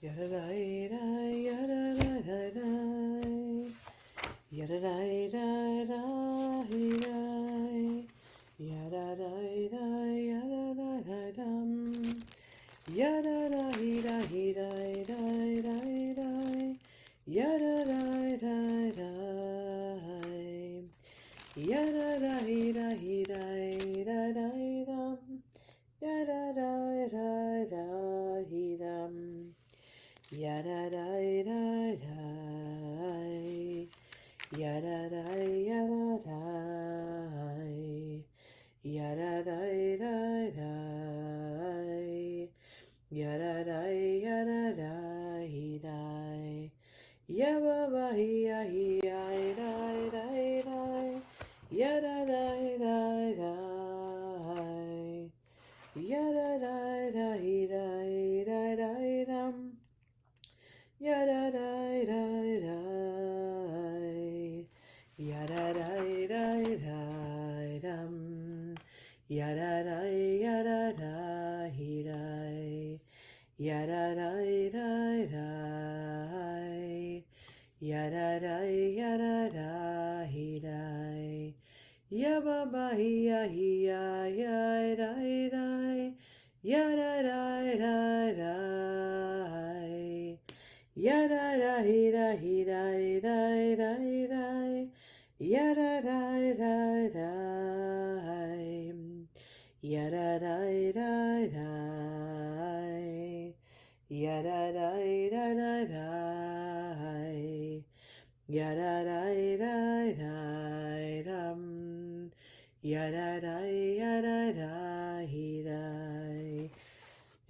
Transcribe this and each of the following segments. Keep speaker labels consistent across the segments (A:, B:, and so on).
A: Yadadai, yadadai, yadadai, yadadai, yadadai, yadadai, yadadai, yadadai, yadadai, yadadai, yada da da da, yada da yada da, yada da da da, yada da yada da da, yaba ba ya ya da da da, yada da da da, yada da da da da da. Yada da da da, yada da da da dum, yada da yada da da, yada da da da, yada da yada da da, yaba ba ya ya ya da da, yada da da da. Yada da da da da da da, yada da da da, yada da da da, yada da da da, yada da da da dum, yada da da da.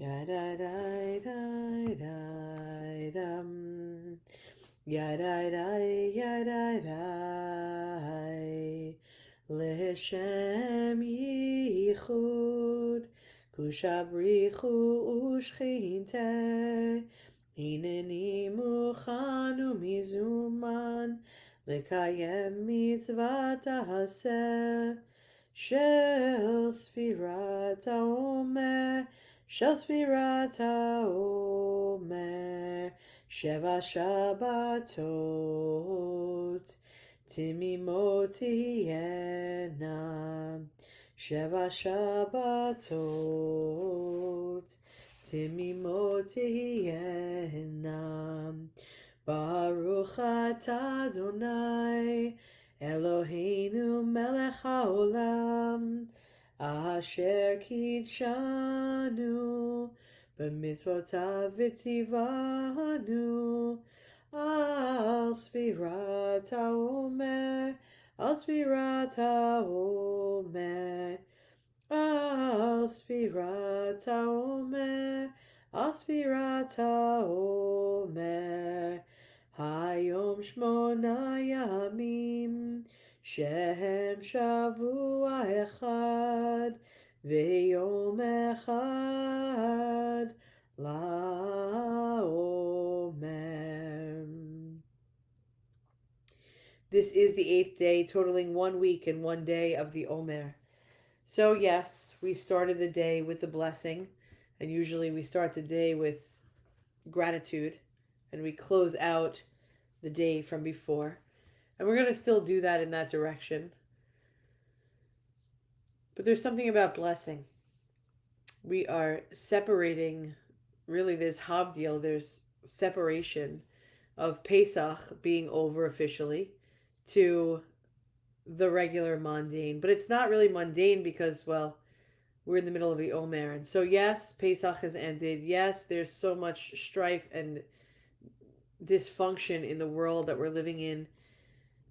A: Yada da da da dum, yada da yada da, L'Shem Yichud Kushabrichu Ushchinte Hineni Muchan Umizuman Lekayem Mitzvat Haseh Shel Sfirat HaOmer Shel Sfirat HaOmer Sheva Shabbatot Timimot tihena Sheva Shabbatot Timimot tihena Baruch atah Adonai Eloheinu melech haolam Asher kidshanu b'mitzvotav v'tzivanu Al Sfirat HaOmer, Al Sfirat HaOmer, Al Sfirat HaOmer, Al Sfirat HaOmer, Hayom Shmona Yamim, Shehem Shavua Echad, V'yom Echad, LaOmer. This is the 8th day, totaling 1 week and 1 day of the Omer. So, yes, we started the day with the blessing, and usually we start the day with gratitude, and we close out the day from before. And we're going to still do that in that direction. But there's something about blessing. We are separating, really, there's Havdil, there's separation of Pesach being over officially to the regular mundane. But it's not really mundane because, well, we're in the middle of the Omer. And so, yes, Pesach has ended. Yes, there's so much strife and dysfunction in the world that we're living in.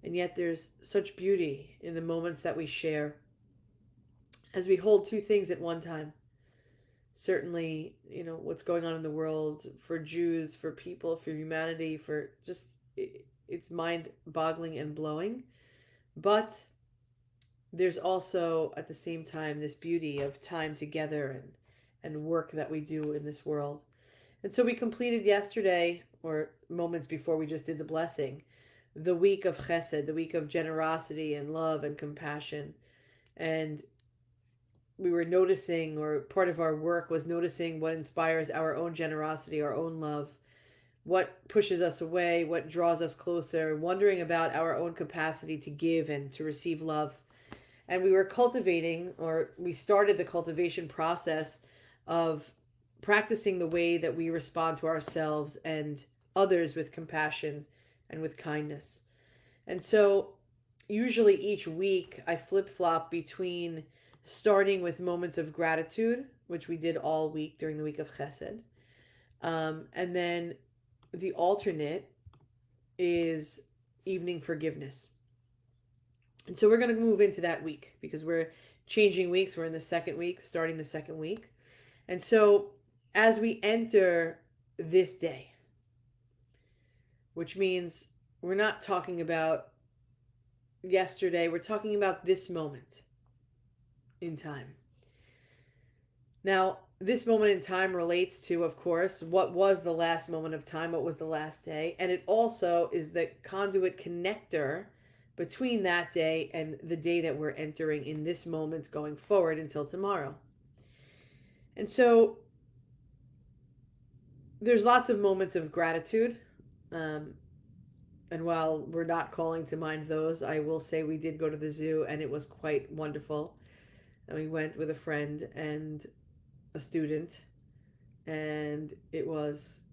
A: And yet there's such beauty in the moments that we share as we hold two things at one time. Certainly, what's going on in the world for Jews, for people, for humanity, for just, it's mind boggling and blowing. But there's also at the same time this beauty of time together and work that we do in this world. And so we completed yesterday, or moments before we just did the blessing, the week of chesed, the week of generosity and love and compassion. And we were noticing, or part of our work was noticing what inspires our own generosity, our own love, what pushes us away, what draws us closer, wondering about our own capacity to give and to receive love. And we were cultivating, or we started the cultivation process of practicing the way that we respond to ourselves and others with compassion and with kindness. And so, usually each week, I flip flop between starting with moments of gratitude, which we did all week during the week of Chesed, and then the alternate is evening forgiveness. And so we're going to move into that week because we're changing weeks. We're in the second week, starting the second week. And so as we enter this day, which means we're not talking about yesterday, we're talking about this moment in time. Now, this moment in time relates to, of course, what was the last moment of time, what was the last day, and it also is the conduit connector between that day and the day that we're entering in this moment going forward until tomorrow. And so there's lots of moments of gratitude. Um, and while we're not calling to mind those, I will say we did go to the zoo and it was quite wonderful. And we went with a friend and a student, and it was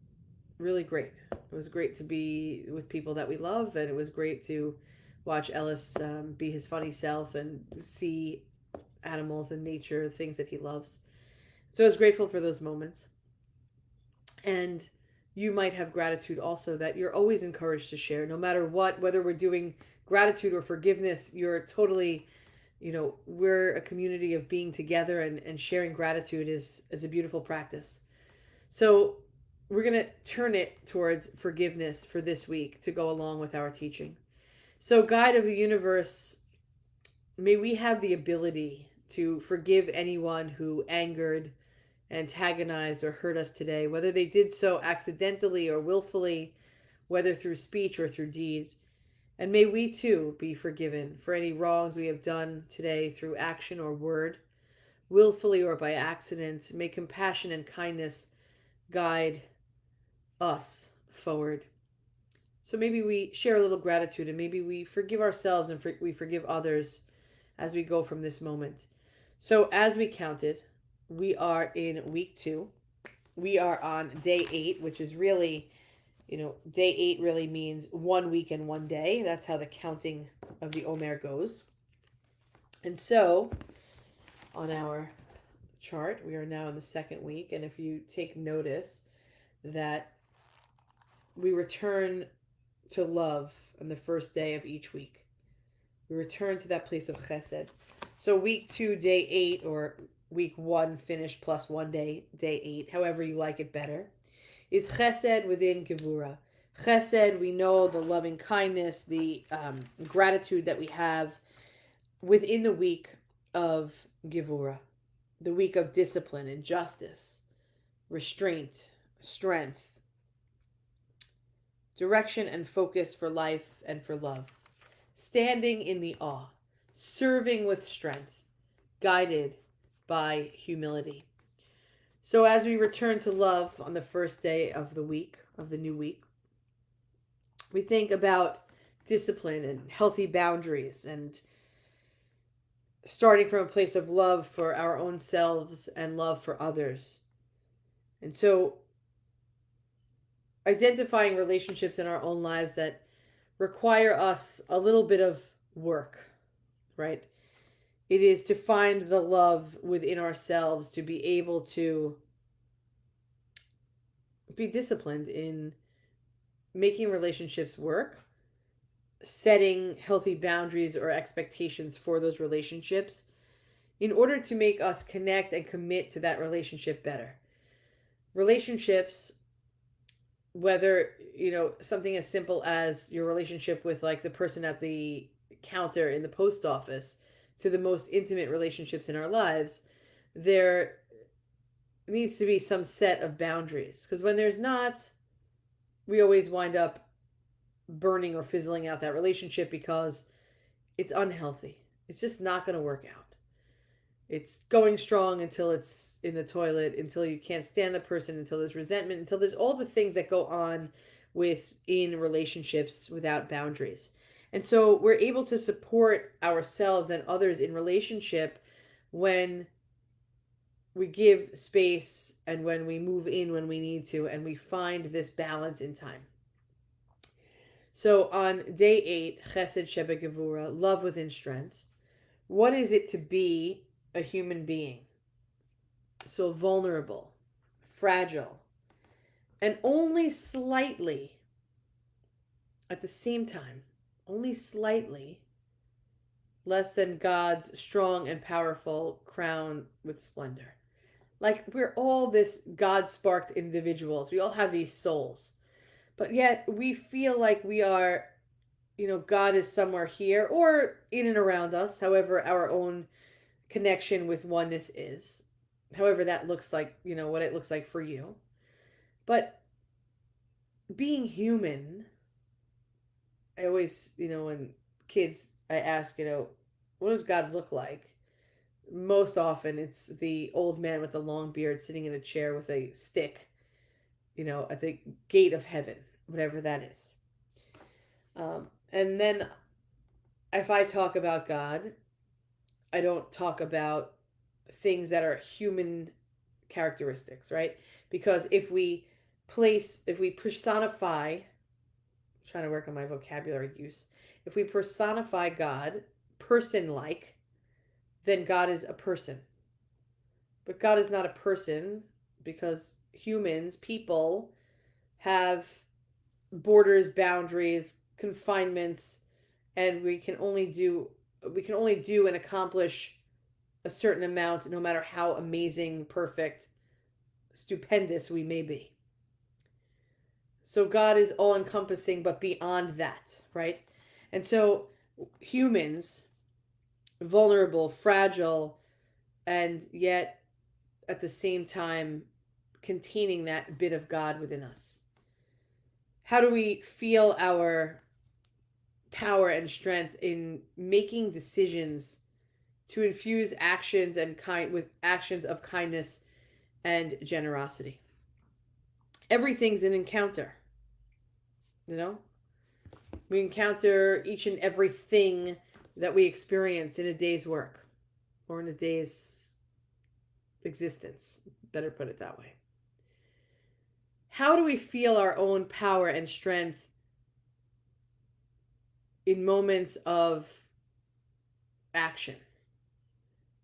A: really great. It was great to be with people that we love, and it was great to watch Ellis be his funny self and see animals and nature, things that he loves. So I was grateful for those moments. And you might have gratitude also that you're always encouraged to share, no matter what, whether we're doing gratitude or forgiveness, you're totally, we're a community of being together, and sharing gratitude is a beautiful practice. So we're going to turn it towards forgiveness for this week to go along with our teaching. So, guide of the universe, may we have the ability to forgive anyone who angered, antagonized, or hurt us today, whether they did so accidentally or willfully, whether through speech or through deed. And may we too be forgiven for any wrongs we have done today through action or word, willfully or by accident. May compassion and kindness guide us forward. So maybe we share a little gratitude, and maybe we forgive ourselves and we forgive others as we go from this moment. So as we counted, we are in week 2. We are on day 8, which is really, day 8 really means 1 week and 1 day. That's how the counting of the Omer goes. And so on our chart, we are now in the second week. And if you take notice that we return to love on the first day of each week, we return to that place of chesed. So week 2, day 8, or week 1 finished plus 1 day, day 8, however you like it better, is chesed within gevura. Chesed, we know the loving kindness, the gratitude that we have within the week of gevura, the week of discipline and justice, restraint, strength, direction and focus for life and for love, standing in the awe, serving with strength, guided by humility. So as we return to love on the first day of the week, of the new week, we think about discipline and healthy boundaries, and starting from a place of love for our own selves and love for others. And so identifying relationships in our own lives that require us a little bit of work, right? It is to find the love within ourselves to be able to be disciplined in making relationships work, setting healthy boundaries or expectations for those relationships in order to make us connect and commit to that relationship better. Relationships, whether, something as simple as your relationship with like the person at the counter in the post office, to the most intimate relationships in our lives, there needs to be some set of boundaries, because when there's not, we always wind up burning or fizzling out that relationship because it's unhealthy. It's just not going to work out. It's going strong until it's in the toilet, until you can't stand the person, until there's resentment, until there's all the things that go on within relationships without boundaries. And so we're able to support ourselves and others in relationship when we give space and when we move in when we need to, and we find this balance in time. So on day 8, Chesed Shebegevura, love within strength. What is it to be a human being? So vulnerable, fragile, and only slightly, at the same time, only slightly less than God's strong and powerful crown with splendor. Like we're all this God sparked individuals. We all have these souls. But yet we feel like we are, God is somewhere here or in and around us, however, our own connection with oneness is. However, that looks like, what it looks like for you. But being human, I always, when kids, I ask, what does God look like? Most often it's the old man with the long beard sitting in a chair with a stick, at the gate of heaven, whatever that is. And then if I talk about God, I don't talk about things that are human characteristics, right? Because if we personify, I'm trying to work on my vocabulary use, if we personify God, person like, then God is a person. But God is not a person because humans, people, have borders, boundaries, confinements, and we can only do and accomplish a certain amount no matter how amazing, perfect, stupendous we may be. So God is all encompassing but beyond that, right? And so humans, vulnerable, fragile, and yet at the same time containing that bit of God within us. How do we feel our power and strength in making decisions to infuse actions and with actions of kindness and generosity? Everything's an encounter, you know? We encounter each and everything that we experience in a day's work or in a day's existence. Better put it that way. How do we feel our own power and strength in moments of action?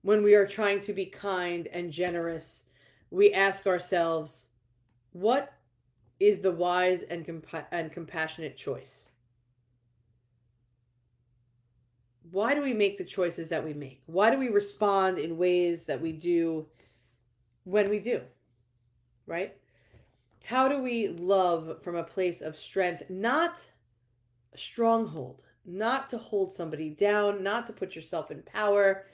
A: When we are trying to be kind and generous, we ask ourselves, what is the wise and compassionate choice? Why do we make the choices that we make? Why do we respond in ways that we do when we do? Right? How do we love from a place of strength, not a stronghold, not to hold somebody down, not to put yourself in power,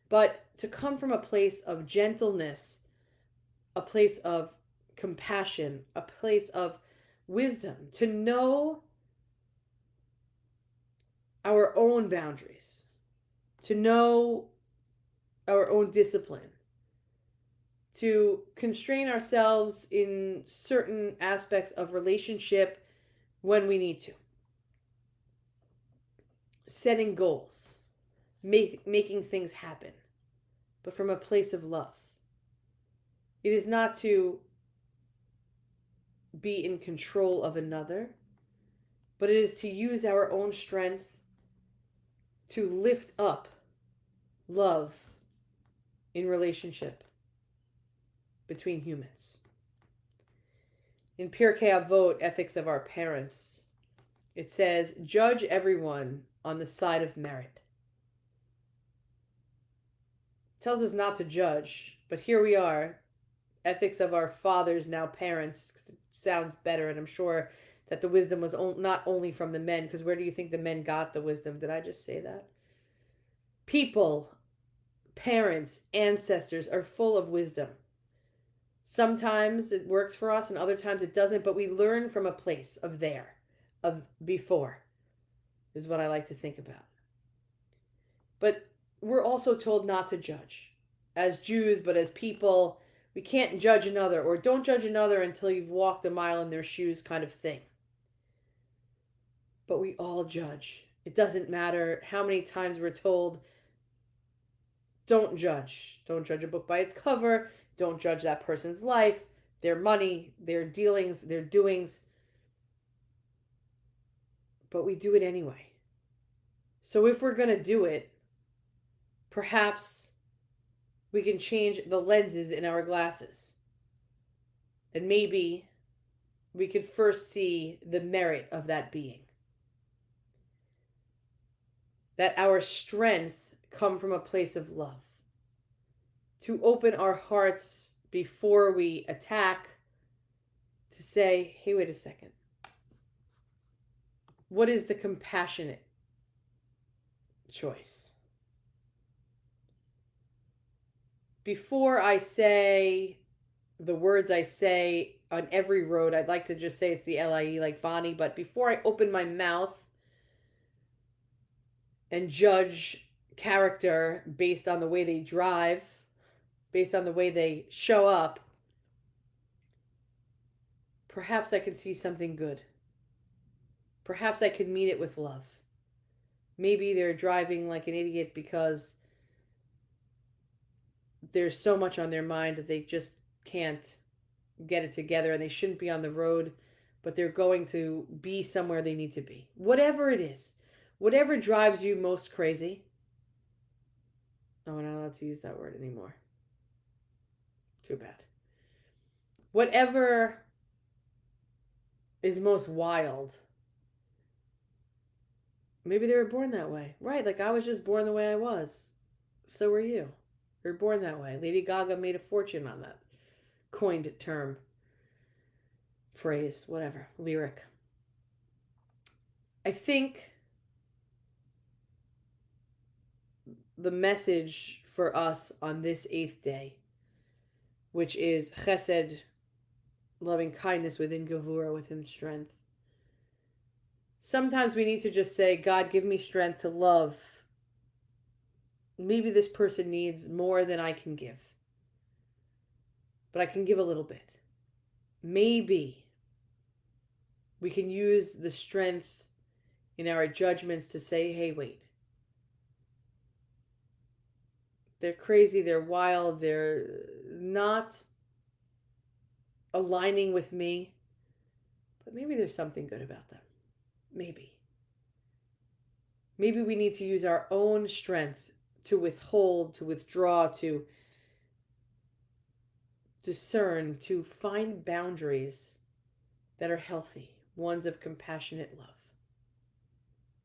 A: but to come from a place of gentleness, a place of compassion, a place of wisdom, to know our own boundaries, to know our own discipline, to constrain ourselves in certain aspects of relationship when we need to, setting goals, making things happen, but from a place of love. It is not to be in control of another, but it is to use our own strength to lift up love in relationship between humans. In Pirkei Avot, Ethics of Our Parents, it says, judge everyone on the side of merit. It tells us not to judge, but here we are, ethics of our fathers, now parents, sounds better, and I'm sure that the wisdom was not only from the men, because where do you think the men got the wisdom? Did I just say that? People, parents, ancestors are full of wisdom. Sometimes it works for us and other times it doesn't, but we learn from a place of there, of before, is what I like to think about. But we're also told not to judge. as Jews, but as people, we can't judge another, or don't judge another until you've walked a mile in their shoes, kind of thing. But we all judge. It doesn't matter how many times we're told, don't judge. Don't judge a book by its cover. Don't judge that person's life, their money, their dealings, their doings. But we do it anyway. So if we're going to do it, perhaps we can change the lenses in our glasses. And maybe we could first see the merit of that being. That our strength come from a place of love. To open our hearts before we attack, to say, hey, wait a second. What is the compassionate choice? Before I say the words I say on every road, I'd like to just say it's the LIE like Bonnie, but before I open my mouth and judge character based on the way they drive, based on the way they show up, perhaps I can see something good. Perhaps I can mean it with love. Maybe they're driving like an idiot because there's so much on their mind that they just can't get it together and they shouldn't be on the road, but they're going to be somewhere they need to be. Whatever it is, whatever drives you most crazy. Oh, we're not allowed to use that word anymore. Too bad. Whatever is most wild. Maybe they were born that way. Right, like I was just born the way I was. So were you. You're born that way. Lady Gaga made a fortune on that coined term, phrase, whatever, lyric. I think the message for us on this 8th day, which is chesed, loving kindness within gevura, within strength. Sometimes we need to just say, God, give me strength to love. Maybe this person needs more than I can give, but I can give a little bit. Maybe we can use the strength in our judgments to say, hey, wait. They're crazy, they're wild, they're not aligning with me, but maybe there's something good about them. Maybe. Maybe we need to use our own strength to withhold, to withdraw, to discern, to find boundaries that are healthy, ones of compassionate love.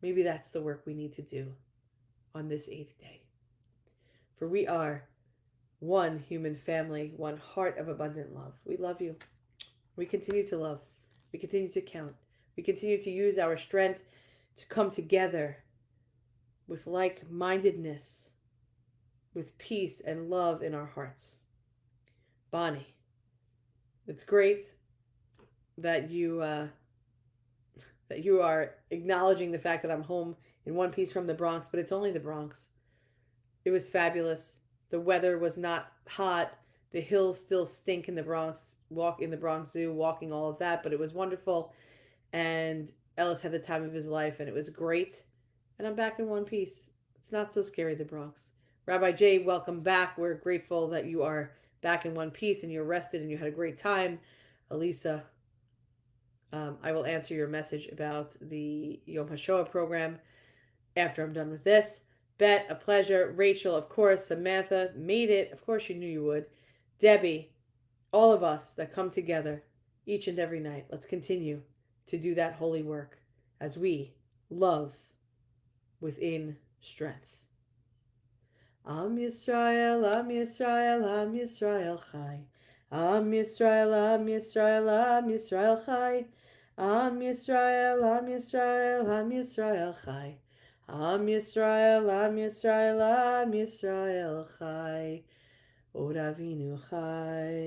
A: Maybe that's the work we need to do on this 8th day. For we are one human family, one heart of abundant love. We love you. We continue to love. We continue to count. We continue to use our strength to come together with like-mindedness, with peace and love in our hearts. Bonnie, it's great that you are acknowledging the fact that I'm home in one piece from the Bronx, but it's only the Bronx. It was fabulous. The weather was not hot. The hills still stink in the Bronx. Walk in the Bronx Zoo, walking all of that, but it was wonderful. And Ellis had the time of his life, and it was great. And I'm back in one piece. It's not so scary, the Bronx. Rabbi Jay, welcome back. We're grateful that you are back in one piece and you're rested and you had a great time. Elisa, I will answer your message about the Yom HaShoah program after I'm done with this. Bet, a pleasure. Rachel, of course. Samantha, made it. Of course you knew you would. Debbie, all of us that come together each and every night. Let's continue to do that holy work as we love within strength. Am Yisrael, Am Yisrael, Am Yisrael Chai. Am Yisrael, Am Yisrael, Am Yisrael Chai. Am Yisrael, Am Yisrael, Am Yisrael Chai. Am Yisrael, Am Yisrael, Am Yisrael Chai. Od Avinu Chai.